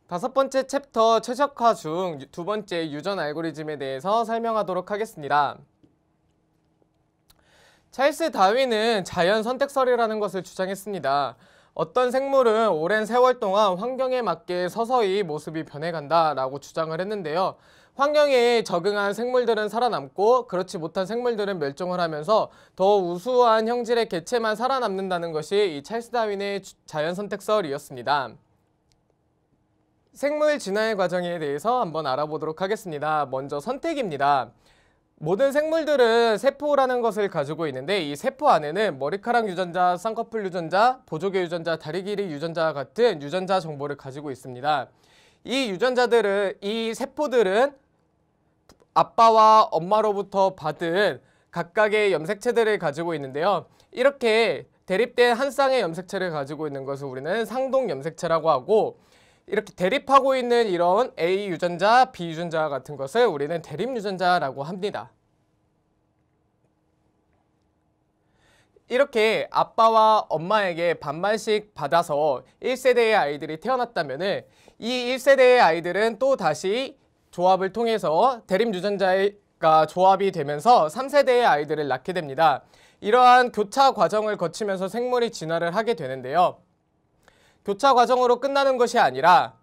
다섯 번째 챕터 최적화 중 두 번째 유전 알고리즘에 대해서 설명하도록 하겠습니다. 찰스 다윈은 자연 선택설이라는 것을 주장했습니다. 어떤 생물은 오랜 세월 동안 환경에 맞게 서서히 모습이 변해간다 라고 주장을 했는데요. 환경에 적응한 생물들은 살아남고 그렇지 못한 생물들은 멸종을 하면서 더 우수한 형질의 개체만 살아남는다는 것이 이 찰스 다윈의 자연 선택설이었습니다. 생물 진화의 과정에 대해서 한번 알아보도록 하겠습니다. 먼저 선택입니다. 모든 생물들은 세포라는 것을 가지고 있는데 이 세포 안에는 머리카락 유전자, 쌍꺼풀 유전자, 보조개 유전자, 다리 길이 유전자와 같은 유전자 정보를 가지고 있습니다. 이 세포들은 아빠와 엄마로부터 받은 각각의 염색체들을 가지고 있는데요. 이렇게 대립된 한 쌍의 염색체를 가지고 있는 것을 우리는 상동 염색체라고 하고, 이렇게 대립하고 있는 이런 A 유전자, B 유전자와 같은 것을 우리는 대립 유전자라고 합니다. 이렇게 아빠와 엄마에게 반반씩 받아서 1세대의 아이들이 태어났다면 이 1세대의 아이들은 또 다시 조합을 통해서 대립 유전자가 조합이 되면서 3세대의 아이들을 낳게 됩니다. 이러한 교차 과정을 거치면서 생물이 진화를 하게 되는데요. 교차 과정으로 끝나는 것이 아니라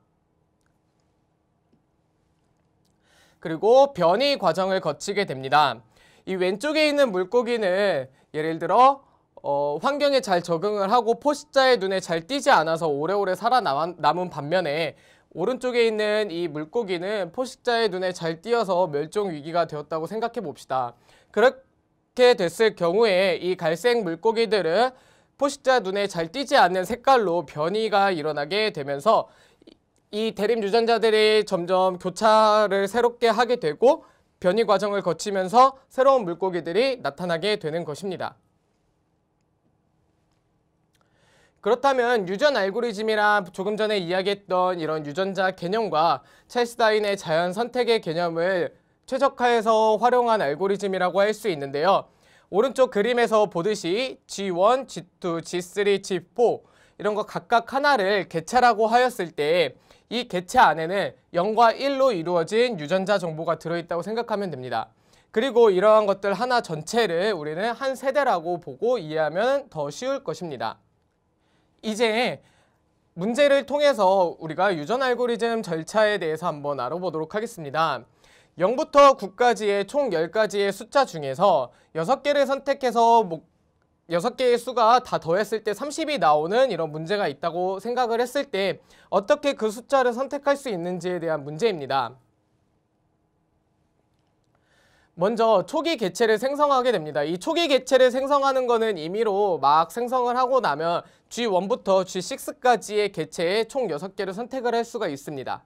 그리고 변이 과정을 거치게 됩니다. 이 왼쪽에 있는 물고기는 예를 들어 환경에 잘 적응을 하고 포식자의 눈에 잘 띄지 않아서 오래오래 살아남은 반면에 오른쪽에 있는 이 물고기는 포식자의 눈에 잘 띄어서 멸종 위기가 되었다고 생각해 봅시다. 그렇게 됐을 경우에 이 갈색 물고기들은 포식자 눈에 잘 띄지 않는 색깔로 변이가 일어나게 되면서 이 대립 유전자들이 점점 교차를 새롭게 하게 되고 변이 과정을 거치면서 새로운 물고기들이 나타나게 되는 것입니다. 그렇다면 유전 알고리즘이란 조금 전에 이야기했던 이런 유전자 개념과 찰스 다윈의 자연 선택의 개념을 최적화해서 활용한 알고리즘이라고 할 수 있는데요. 오른쪽 그림에서 보듯이 G1, G2, G3, G4 이런 거 각각 하나를 개체라고 하였을 때 이 개체 안에는 0과 1로 이루어진 유전자 정보가 들어있다고 생각하면 됩니다. 그리고 이러한 것들 하나 전체를 우리는 한 세대라고 보고 이해하면 더 쉬울 것입니다. 이제 문제를 통해서 우리가 유전 알고리즘 절차에 대해서 한번 알아보도록 하겠습니다. 0부터 9까지의 총 10가지의 숫자 중에서 6개를 선택해서 6개의 수가 다 더했을 때 30이 나오는 이런 문제가 있다고 생각을 했을 때 어떻게 그 숫자를 선택할 수 있는지에 대한 문제입니다. 먼저 초기 개체를 생성하게 됩니다. 이 초기 개체를 생성하는 것은 임의로 막 생성을 하고 나면 G1부터 G6까지의 개체에 총 6개를 선택을 할 수가 있습니다.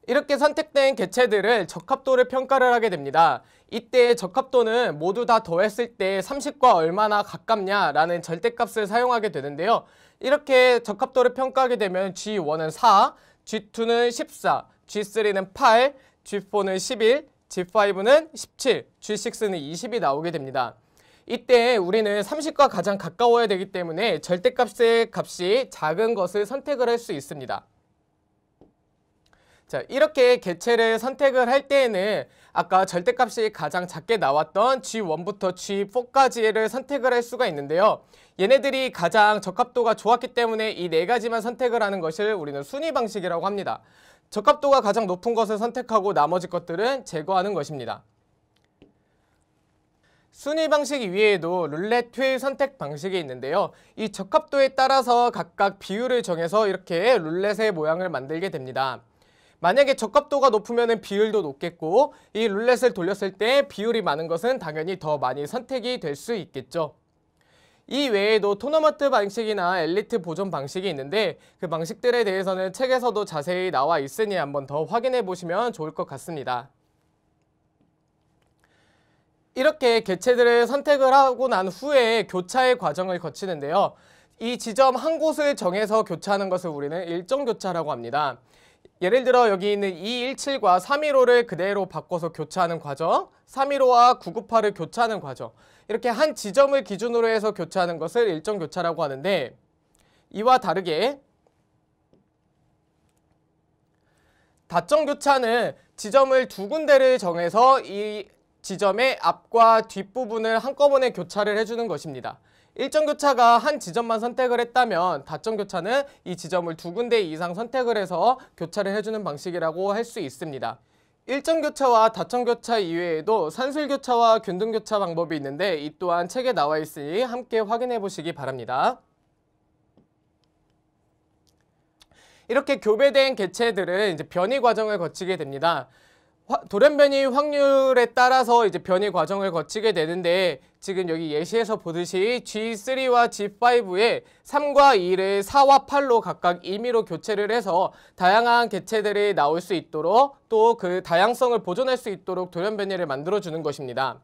이렇게 선택된 개체들을 적합도를 평가를 하게 됩니다. 이때 적합도는 모두 다 더했을 때 30과 얼마나 가깝냐라는 절대값을 사용하게 되는데요. 이렇게 적합도를 평가하게 되면 G1은 4, G2는 14, G3는 8, G4는 11, G5는 17, G6는 20이 나오게 됩니다. 이때 우리는 30과 가장 가까워야 되기 때문에 절대값의 값이 작은 것을 선택을 할 수 있습니다. 자, 이렇게 개체를 선택을 할 때에는 아까 절대값이 가장 작게 나왔던 G1부터 G4까지를 선택을 할 수가 있는데요. 얘네들이 가장 적합도가 좋았기 때문에 이 네 가지만 선택을 하는 것을 우리는 순위 방식이라고 합니다. 적합도가 가장 높은 것을 선택하고 나머지 것들은 제거하는 것입니다. 순위 방식 이외에도 룰렛 휠 선택 방식이 있는데요. 이 적합도에 따라서 각각 비율을 정해서 이렇게 룰렛의 모양을 만들게 됩니다. 만약에 적합도가 높으면 비율도 높겠고 이 룰렛을 돌렸을 때 비율이 많은 것은 당연히 더 많이 선택이 될 수 있겠죠. 이 외에도 토너먼트 방식이나 엘리트 보존 방식이 있는데 그 방식들에 대해서는 책에서도 자세히 나와 있으니 한번 더 확인해 보시면 좋을 것 같습니다. 이렇게 개체들을 선택을 하고 난 후에 교차의 과정을 거치는데요. 이 지점 한 곳을 정해서 교차하는 것을 우리는 일정 교차라고 합니다. 예를 들어 여기 있는 217과 315를 그대로 바꿔서 교차하는 과정, 315와 998을 교차하는 과정, 이렇게 한 지점을 기준으로 해서 교차하는 것을 일정 교차라고 하는데 이와 다르게 다점 교차는 지점을 두 군데를 정해서 이 지점의 앞과 뒷부분을 한꺼번에 교차를 해주는 것입니다. 일점 교차가 한 지점만 선택을 했다면 다점 교차는 이 지점을 두 군데 이상 선택을 해서 교차를 해주는 방식이라고 할 수 있습니다. 일점 교차와 다점 교차 이외에도 산술 교차와 균등 교차 방법이 있는데 이 또한 책에 나와 있으니 함께 확인해 보시기 바랍니다. 이렇게 교배된 개체들은 이제 변이 과정을 거치게 됩니다. 돌연 변이 확률에 따라서 이제 변이 과정을 거치게 되는데 지금 여기 예시에서 보듯이 G3와 G5의 3과 2를 4와 8로 각각 임의로 교체를 해서 다양한 개체들이 나올 수 있도록 또 그 다양성을 보존할 수 있도록 돌연 변이를 만들어주는 것입니다.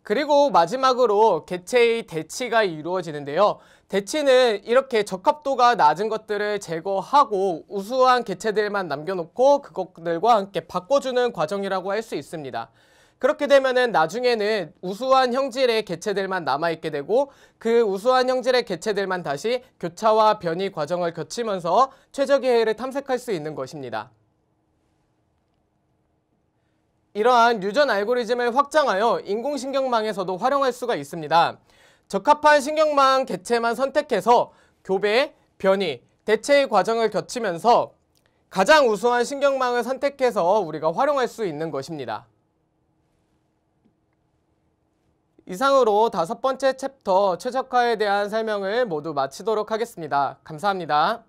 그리고 마지막으로 개체의 대치가 이루어지는데요. 대치는 이렇게 적합도가 낮은 것들을 제거하고 우수한 개체들만 남겨놓고 그것들과 함께 바꿔주는 과정이라고 할 수 있습니다. 그렇게 되면은 나중에는 우수한 형질의 개체들만 남아있게 되고 그 우수한 형질의 개체들만 다시 교차와 변이 과정을 거치면서 최적의 해를 탐색할 수 있는 것입니다. 이러한 유전 알고리즘을 확장하여 인공신경망에서도 활용할 수가 있습니다. 적합한 신경망 개체만 선택해서 교배, 변이, 대체의 과정을 거치면서 가장 우수한 신경망을 선택해서 우리가 활용할 수 있는 것입니다. 이상으로 5번째 챕터 최적화에 대한 설명을 모두 마치도록 하겠습니다. 감사합니다.